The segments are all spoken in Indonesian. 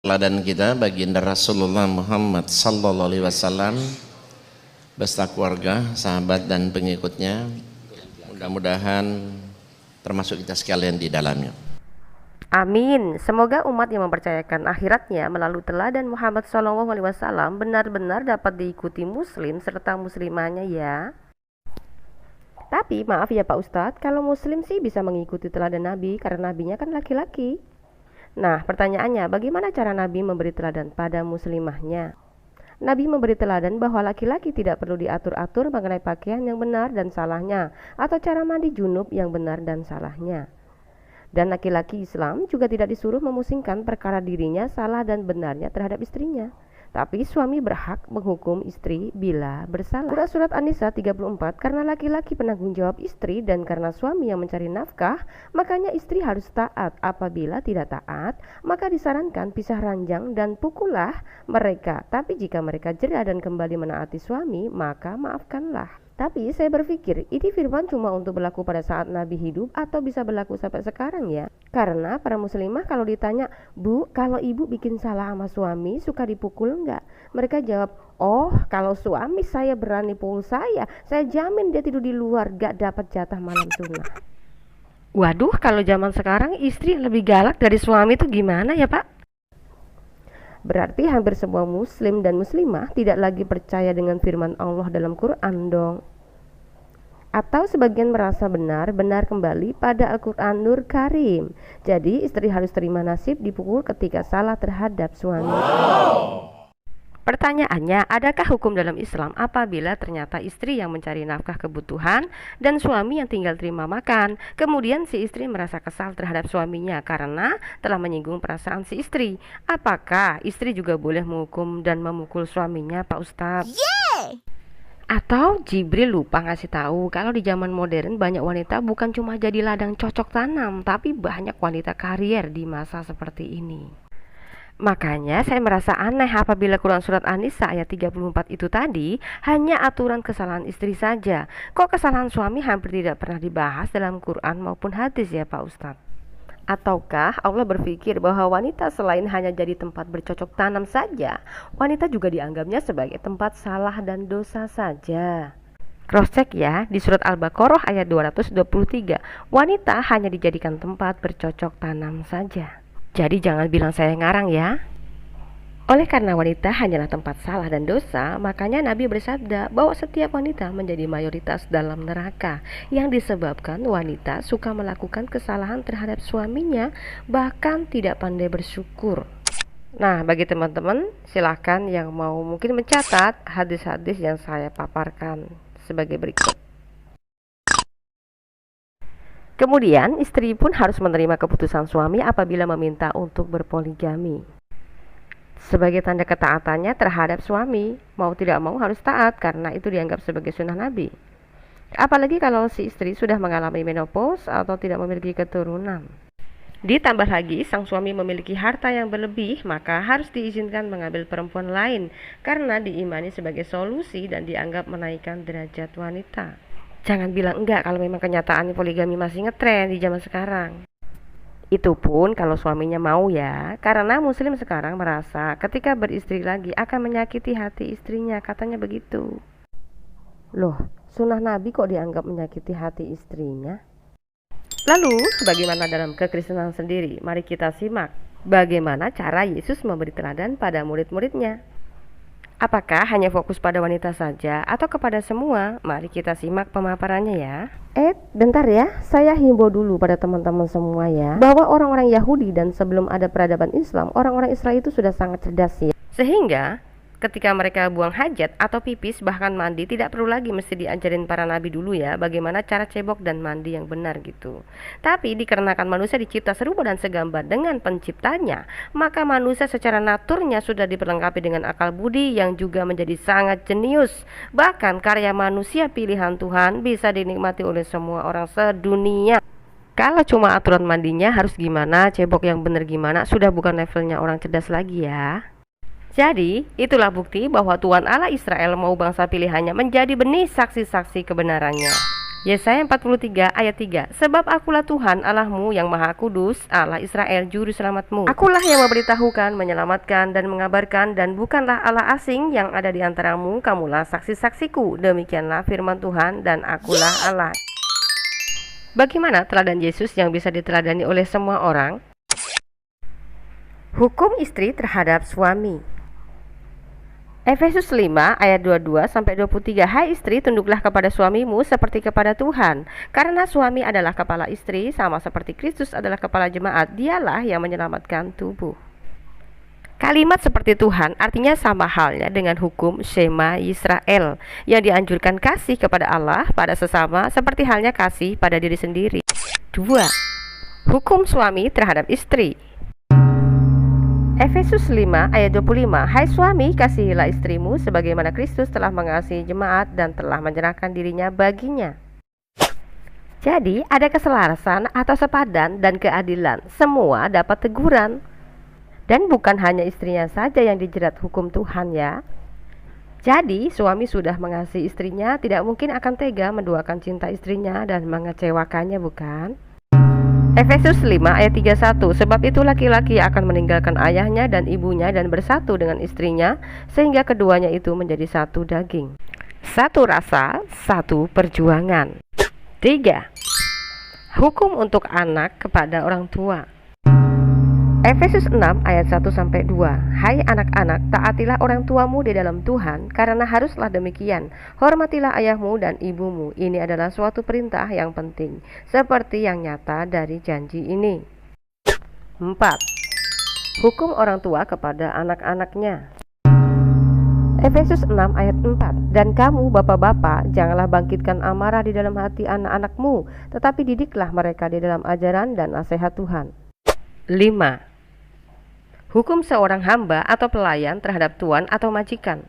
teladan kita baginda Rasulullah Muhammad sallallahu alaihi wasallam beserta keluarga, sahabat dan pengikutnya. Mudah-mudahan termasuk kita sekalian di dalamnya. Amin. Semoga umat yang mempercayakan akhiratnya melalui teladan Muhammad SAW benar-benar dapat diikuti muslim serta muslimahnya ya. Tapi maaf ya Pak Ustadz, kalau muslim sih bisa mengikuti teladan Nabi karena nabinya kan laki-laki. Nah pertanyaannya, bagaimana cara Nabi memberi teladan pada muslimahnya? Nabi memberi teladan bahwa laki-laki tidak perlu diatur-atur mengenai pakaian yang benar dan salahnya, atau cara mandi junub yang benar dan salahnya. Dan laki-laki Islam juga tidak disuruh memusingkan perkara dirinya salah dan benarnya terhadap istrinya. Tapi suami berhak menghukum istri bila bersalah. Surat An-Nisa 34, karena laki-laki penanggung jawab istri dan karena suami yang mencari nafkah, makanya istri harus taat. Apabila tidak taat, maka disarankan pisah ranjang dan pukullah mereka. Tapi jika mereka jera dan kembali menaati suami, maka maafkanlah. Tapi saya berpikir ini firman cuma untuk berlaku pada saat Nabi hidup atau bisa berlaku sampai sekarang ya. Karena para muslimah kalau ditanya, Bu, kalau ibu bikin salah sama suami suka dipukul enggak? Mereka jawab, oh kalau suami saya berani pukul saya jamin dia tidur di luar gak dapat jatah malam sunnah. Waduh, kalau zaman sekarang istri lebih galak dari suami itu gimana ya Pak? Berarti hampir semua muslim dan muslimah tidak lagi percaya dengan firman Allah dalam Quran dong. Atau sebagian merasa benar kembali pada Al-Quran Nur Karim. Jadi istri harus terima nasib dipukul ketika salah terhadap suami. Pertanyaannya, adakah hukum dalam Islam apabila ternyata istri yang mencari nafkah kebutuhan dan suami yang tinggal terima makan? Kemudian si istri merasa kesal terhadap suaminya karena telah menyinggung perasaan si istri. Apakah istri juga boleh menghukum dan memukul suaminya, Pak Ustadz? Atau Jibril lupa ngasih tahu kalau di zaman modern banyak wanita bukan cuma jadi ladang cocok tanam, tapi banyak wanita karier di masa seperti ini. Makanya saya merasa aneh apabila Quran Surat An-Nisa ayat 34 itu tadi hanya aturan kesalahan istri saja. Kok kesalahan suami hampir tidak pernah dibahas dalam Quran maupun hadis ya Pak Ustadz? Ataukah Allah berpikir bahwa wanita selain hanya jadi tempat bercocok tanam saja, wanita juga dianggapnya sebagai tempat salah dan dosa saja? Cross check ya, di surat Al-Baqarah ayat 223, wanita hanya dijadikan tempat bercocok tanam saja. Jadi jangan bilang saya ngarang ya. Oleh karena wanita hanyalah tempat salah dan dosa, makanya Nabi bersabda bahwa setiap wanita menjadi mayoritas dalam neraka, yang disebabkan wanita suka melakukan kesalahan terhadap suaminya, bahkan tidak pandai bersyukur. Nah, bagi teman-teman silahkan yang mau mungkin mencatat hadis-hadis yang saya paparkan sebagai berikut. Kemudian istri pun harus menerima keputusan suami apabila meminta untuk berpoligami. Sebagai tanda ketaatannya terhadap suami, mau tidak mau harus taat karena itu dianggap sebagai sunnah Nabi. Apalagi kalau si istri sudah mengalami menopause atau tidak memiliki keturunan. Ditambah lagi sang suami memiliki harta yang berlebih, maka harus diizinkan mengambil perempuan lain karena diimani sebagai solusi dan dianggap menaikkan derajat wanita. Jangan bilang enggak kalau memang kenyataannya poligami masih ngetren di zaman sekarang. Itu pun kalau suaminya mau ya, karena muslim sekarang merasa ketika beristri lagi akan menyakiti hati istrinya, katanya begitu. Loh, sunnah Nabi kok dianggap menyakiti hati istrinya? Lalu, bagaimana dalam kekristenan sendiri? Mari kita simak bagaimana cara Yesus memberi teladan pada murid-muridnya. Apakah hanya fokus pada wanita saja atau kepada semua? Mari kita simak pemaparannya ya. Bentar ya, saya himbau dulu pada teman-teman semua ya, bahwa orang-orang Yahudi dan sebelum ada peradaban Islam, orang-orang Israel itu sudah sangat cerdas ya. Sehingga ketika mereka buang hajat atau pipis bahkan mandi tidak perlu lagi mesti diajarin para nabi dulu ya bagaimana cara cebok dan mandi yang benar gitu. Tapi dikarenakan manusia dicipta serupa dan segambar dengan penciptanya, maka manusia secara naturnya sudah diperlengkapi dengan akal budi yang juga menjadi sangat jenius. Bahkan karya manusia pilihan Tuhan bisa dinikmati oleh semua orang sedunia. Kalau cuma aturan mandinya harus gimana, cebok yang benar gimana, sudah bukan levelnya orang cerdas lagi ya. Jadi, itulah bukti bahwa Tuhan Allah Israel mau bangsa pilihannya menjadi benih saksi-saksi kebenarannya. Yesaya 43 ayat 3. Sebab akulah Tuhan Allahmu yang Maha Kudus, Allah Israel juru selamatmu. Akulah yang memberitahukan, menyelamatkan dan mengabarkan, dan bukanlah Allah asing yang ada di antaramu. Kamulah saksi-saksiku. Demikianlah firman Tuhan, dan akulah Allah. Bagaimana teladan Yesus yang bisa diteladani oleh semua orang? Hukum istri terhadap suami. Efesus 5 ayat 22-23. Hai istri, tunduklah kepada suamimu seperti kepada Tuhan. Karena suami adalah kepala istri, sama seperti Kristus adalah kepala jemaat. Dialah yang menyelamatkan tubuh. Kalimat seperti Tuhan artinya sama halnya dengan hukum Shema Yisrael yang dianjurkan kasih kepada Allah pada sesama seperti halnya kasih pada diri sendiri. 2. Hukum suami terhadap istri. Efesus 5 ayat 25. Hai suami, kasihilah istrimu sebagaimana Kristus telah mengasihi jemaat dan telah menyerahkan dirinya baginya. Jadi ada keselarasan atau sepadan dan keadilan. Semua dapat teguran. Dan bukan hanya istrinya saja yang dijerat hukum Tuhan ya. Jadi suami sudah mengasihi istrinya, tidak mungkin akan tega menduakan cinta istrinya dan mengecewakannya, bukan? Efesus 5 ayat 31. Sebab itu laki-laki akan meninggalkan ayahnya dan ibunya dan bersatu dengan istrinya, sehingga keduanya itu menjadi satu daging, satu rasa, satu perjuangan. 3. Hukum untuk anak kepada orang tua. Efesus 6 ayat 1-2. Hai anak-anak, taatilah orang tuamu di dalam Tuhan, karena haruslah demikian. Hormatilah ayahmu dan ibumu. Ini adalah suatu perintah yang penting, seperti yang nyata dari janji ini. 4. Hukum orang tua kepada anak-anaknya. Efesus 6 ayat 4. Dan kamu bapak-bapak, janganlah bangkitkan amarah di dalam hati anak-anakmu, tetapi didiklah mereka di dalam ajaran dan nasihat Tuhan. 5. Hukum seorang hamba atau pelayan terhadap tuan atau majikan.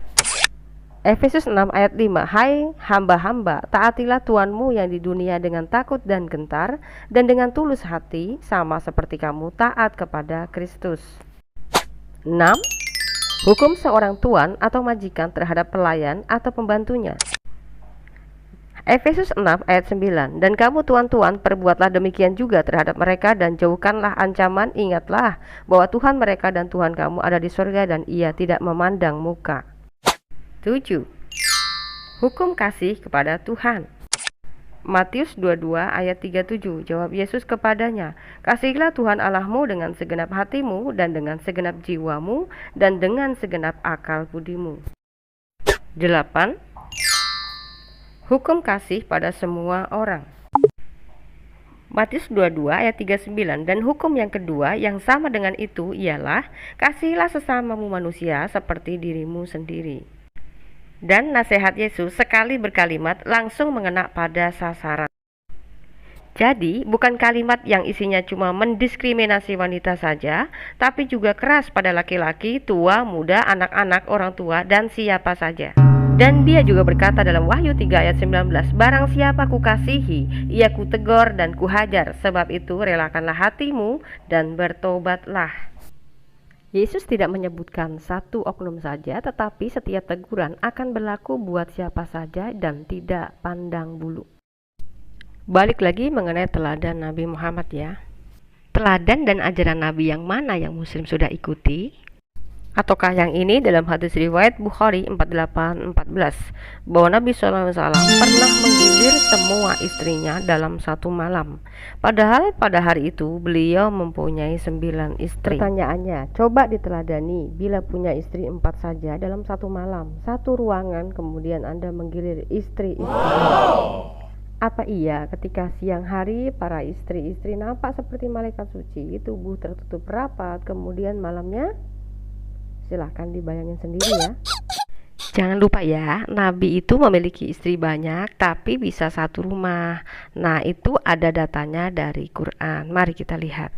Efesus 6 ayat 5. Hai hamba-hamba, taatilah tuanmu yang di dunia dengan takut dan gentar, dan dengan tulus hati, sama seperti kamu taat kepada Kristus. 6. Hukum seorang tuan atau majikan terhadap pelayan atau pembantunya. Efesus 6 ayat 9. Dan kamu tuan-tuan, perbuatlah demikian juga terhadap mereka dan jauhkanlah ancaman. Ingatlah bahwa Tuhan mereka dan Tuhan kamu ada di surga dan Ia tidak memandang muka. 7. Hukum kasih kepada Tuhan. Matius 22 ayat 37. Jawab Yesus kepadanya, kasihilah Tuhan Allahmu dengan segenap hatimu dan dengan segenap jiwamu dan dengan segenap akal budimu. 8. Hukum kasih pada semua orang. Matius 22 ayat 39. Dan hukum yang kedua yang sama dengan itu ialah, kasihilah sesamamu manusia seperti dirimu sendiri. Dan nasihat Yesus sekali berkalimat langsung mengena pada sasaran. Jadi bukan kalimat yang isinya cuma mendiskriminasi wanita saja, tapi juga keras pada laki-laki, tua, muda, anak-anak, orang tua, dan siapa saja. Dan dia juga berkata dalam Wahyu 3 ayat 19, barang siapa kukasihi, ia kutegur dan kuhajar, sebab itu relakanlah hatimu dan bertobatlah. Yesus tidak menyebutkan satu oknum saja, tetapi setiap teguran akan berlaku buat siapa saja dan tidak pandang bulu. Balik lagi mengenai teladan Nabi Muhammad ya. Teladan dan ajaran Nabi yang mana yang Muslim sudah ikuti? Ataukah yang ini dalam hadis riwayat Bukhari 48-14 bahwa Nabi SAW pernah menggilir semua istrinya dalam satu malam, padahal pada hari itu beliau mempunyai 9 istri. Pertanyaannya, coba diteladani bila punya istri 4 saja dalam satu malam, satu ruangan, kemudian Anda menggilir istri-istri. Apa iya ketika siang hari para istri-istri nampak seperti malaikat suci, tubuh tertutup rapat, kemudian malamnya? Silahkan dibayangin sendiri ya. Jangan lupa ya, Nabi itu memiliki istri banyak tapi bisa satu rumah. Nah itu ada datanya dari Quran. Mari kita lihat.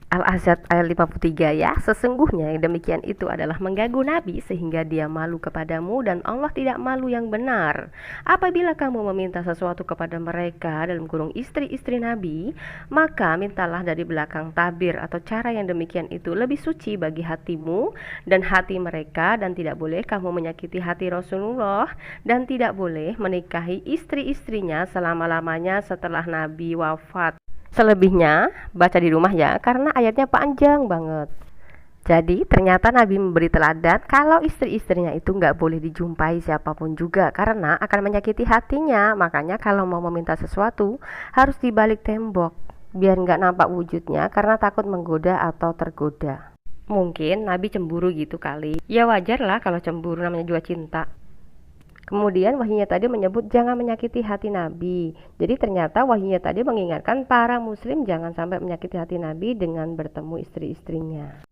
Al-Ahzab ayat 53 ya, sesungguhnya yang demikian itu adalah mengganggu Nabi sehingga dia malu kepadamu dan Allah tidak malu yang benar. Apabila kamu meminta sesuatu kepada mereka dalam kurung istri-istri Nabi, maka mintalah dari belakang tabir atau cara yang demikian itu lebih suci bagi hatimu dan hati mereka, dan tidak boleh kamu menyakiti hati Rasulullah, dan tidak boleh menikahi istri-istrinya selama-lamanya setelah Nabi wafat. Selebihnya baca di rumah ya, karena ayatnya panjang banget. Jadi ternyata Nabi memberi teladan kalau istri-istrinya itu nggak boleh dijumpai siapapun juga, karena akan menyakiti hatinya. Makanya kalau mau meminta sesuatu harus di balik tembok, biar nggak nampak wujudnya, karena takut menggoda atau tergoda. Mungkin Nabi cemburu gitu kali. Ya wajar lah kalau cemburu, namanya juga cinta. Kemudian wahyunya tadi menyebut jangan menyakiti hati Nabi. Jadi ternyata wahyunya tadi mengingatkan para muslim jangan sampai menyakiti hati Nabi dengan bertemu istri-istrinya.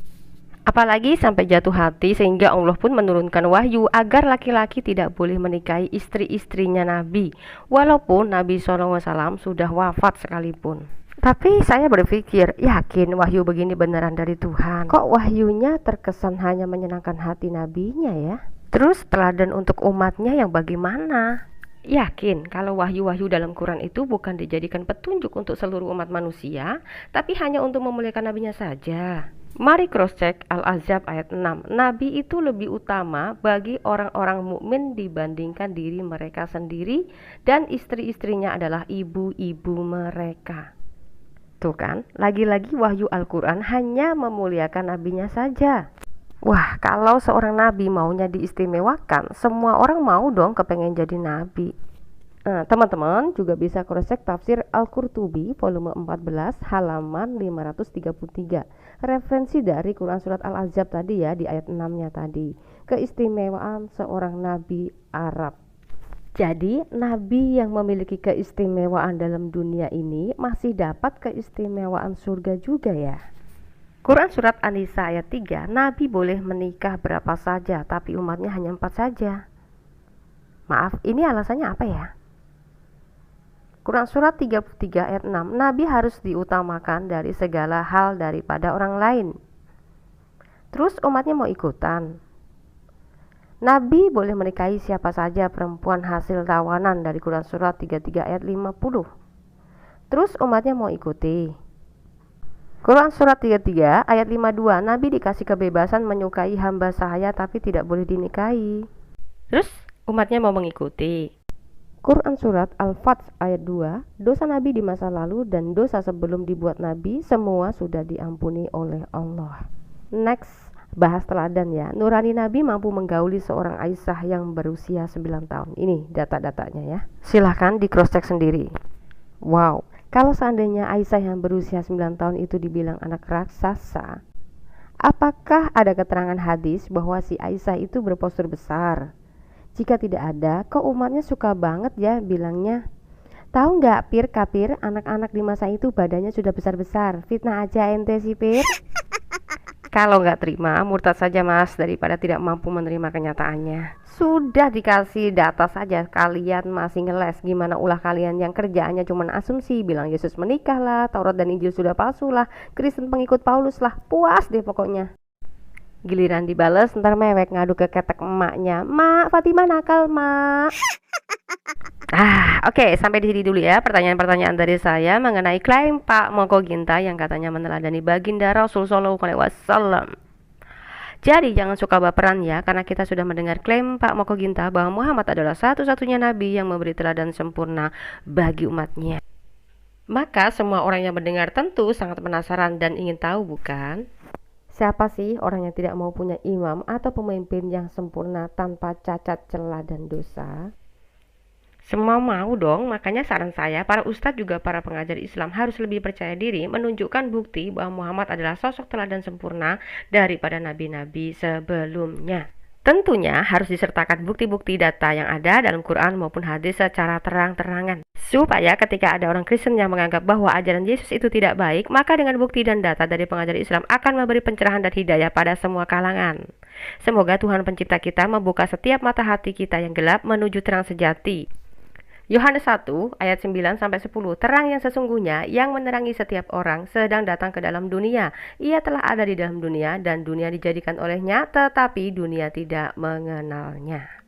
Apalagi sampai jatuh hati sehingga Allah pun menurunkan wahyu agar laki-laki tidak boleh menikahi istri-istrinya Nabi, walaupun Nabi SAW sudah wafat sekalipun. Tapi saya berpikir, yakin wahyu begini beneran dari Tuhan? Kok wahyunya terkesan hanya menyenangkan hati nabinya ya? Terus teladan untuk umatnya yang bagaimana? Yakin kalau wahyu-wahyu dalam Quran itu bukan dijadikan petunjuk untuk seluruh umat manusia, tapi hanya untuk memuliakan nabinya saja. Mari cross-check Al-Ahzab ayat 6. Nabi itu lebih utama bagi orang-orang mukmin dibandingkan diri mereka sendiri, dan istri-istrinya adalah ibu-ibu mereka. Tuh kan, lagi-lagi wahyu Al-Quran hanya memuliakan nabinya saja. Wah, kalau seorang nabi maunya diistimewakan, semua orang mau dong kepengen jadi nabi. Teman-teman juga bisa cross-check tafsir Al-Qurtubi volume 14 halaman 533. Referensi dari Quran surat Al-Ahzab tadi ya, di ayat 6-nya tadi. Keistimewaan seorang nabi Arab. Jadi, nabi yang memiliki keistimewaan dalam dunia ini masih dapat keistimewaan surga juga ya. Quran surat An-Nisa ayat 3, Nabi boleh menikah berapa saja, tapi umatnya hanya 4 saja. Maaf, ini alasannya apa ya? Quran surat 33 ayat 6, Nabi harus diutamakan dari segala hal daripada orang lain. Terus umatnya mau ikutan. Nabi boleh menikahi siapa saja perempuan hasil tawanan dari Quran surat 33 ayat 50. Terus umatnya mau ikuti. Quran surat 33 ayat 52, Nabi dikasih kebebasan menyukai hamba sahaya tapi tidak boleh dinikahi. Terus umatnya mau mengikuti. Quran surat Al-Fath ayat 2, dosa Nabi di masa lalu dan dosa sebelum dibuat Nabi semua sudah diampuni oleh Allah. Next, bahas teladan ya. Nurani Nabi mampu menggauli seorang Aisyah yang berusia 9 tahun. Ini data-datanya ya. Silahkan di cross check sendiri. Wow, kalau seandainya Aisyah yang berusia 9 tahun itu dibilang anak raksasa, apakah ada keterangan hadis bahwa si Aisyah itu berpostur besar? Jika tidak ada, kok umatnya suka banget ya bilangnya, tahu nggak Pir Kapir, anak-anak di masa itu badannya sudah besar-besar. Fitnah aja ente si Pir. Kalau nggak terima, murtad saja mas, daripada tidak mampu menerima kenyataannya. Sudah dikasih data saja, kalian masih ngeles. Gimana ulah kalian yang kerjaannya cuma asumsi, bilang Yesus menikah lah, Taurat dan Injil sudah palsu lah, Kristen pengikut Paulus lah, puas deh pokoknya. Giliran dibales, ntar mewek ngadu ke ketek emaknya, Mak, Fatimah nakal, Mak. Oke, sampai di sini dulu ya pertanyaan-pertanyaan dari saya mengenai klaim Pak Moko Ginta yang katanya meneladani baginda Rasul Shallallahu Alaihi Wasallam. Jadi jangan suka baperan ya, karena kita sudah mendengar klaim Pak Moko Ginta bahwa Muhammad adalah satu-satunya nabi yang memberi teladan sempurna bagi umatnya. Maka semua orang yang mendengar tentu sangat penasaran dan ingin tahu, bukan? Siapa sih orang yang tidak mau punya imam atau pemimpin yang sempurna tanpa cacat, celah, dan dosa? Semua mau dong, makanya saran saya, para ustadz juga para pengajar Islam harus lebih percaya diri menunjukkan bukti bahwa Muhammad adalah sosok teladan sempurna daripada nabi-nabi sebelumnya. Tentunya harus disertakan bukti-bukti data yang ada dalam Quran maupun hadis secara terang-terangan. Supaya ketika ada orang Kristen yang menganggap bahwa ajaran Yesus itu tidak baik, maka dengan bukti dan data dari pengajar Islam akan memberi pencerahan dan hidayah pada semua kalangan. Semoga Tuhan pencipta kita membuka setiap mata hati kita yang gelap menuju terang sejati. Yohanes 1 ayat 9 sampai 10. Terang yang sesungguhnya yang menerangi setiap orang sedang datang ke dalam dunia. Ia telah ada di dalam dunia dan dunia dijadikan olehnya, tetapi dunia tidak mengenalnya.